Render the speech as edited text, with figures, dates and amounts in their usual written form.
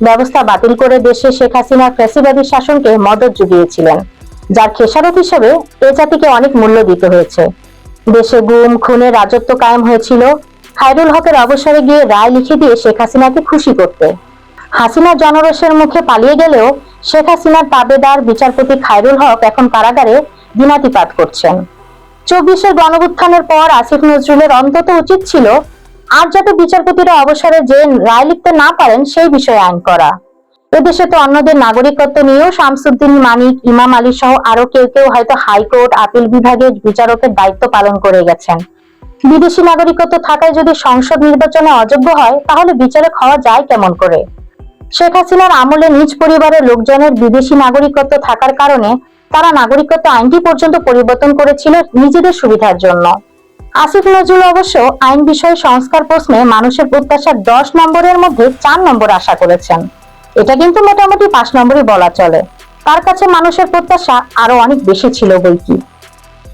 ব্যবস্থা বাতিল করে দেশে শেখ হাসিনার ফ্যাসিবাদী শাসনকে মদদ জুগিয়েছিলেন, যার খেসারত হিসেবে এ জাতিকে অনেক মূল্য দিতে হয়েছে। দেশে গুম খুনের রাজত্ব কায়েম হয়েছিল খায়রুল হকের অবসরে গিয়ে রায় লিখে দিয়ে শেখ হাসিনাকে খুশি করতে। হাসিনা জনরোষের মুখে পালিয়ে গেলেও শেখ হাসিনার তাবেদার বিচারপতি খায়রুল হক এখন কারাগারে দিনাতিপাত করছেন। 24-এর গণঅভ্যুত্থানের পর আসিফ নজরুলের অন্তত উচিত ছিল আর যাতে বিচারপতিরা অবসরে যে রায় লিখতে না পারেন সেই বিষয়ে আইন করা। এদেশে তো অন্যদের নাগরিকত্ব নিয়েও শামসুদ্দিন মানিক, ইমাম আলী সহ আরো কেউ কেউ হয়তো হাইকোর্ট, আপিল বিভাগের বিচারকের দায়িত্ব পালন করে গেছেন। বিদেশি নাগরিকত্ব থাকায় যদি সংসদ নির্বাচনে অযোগ্য হয় তাহলে বিচারক হওয়া যায় কেমন করে? শেখ হাসিনার আমলে নিজ পরিবারের লোকজনের বিদেশি নাগরিকত্ব থাকার কারণে তারা নাগরিকত্ব আইনটি পর্যন্ত পরিবর্তন করেছিল নিজেদের সুবিধার জন্য। আসিফ নজরুল অবশ্য আইন বিষয়ে সংস্কার প্রশ্নে মানুষের প্রত্যাশার 10 নম্বরের মধ্যে 4 নম্বর আশা করেছেন। এটা কিন্তু মোটামুটি 5 নম্বরই বলা চলে। তার কাছে মানুষের প্রত্যাশা আরো অনেক বেশি ছিল বৈকি।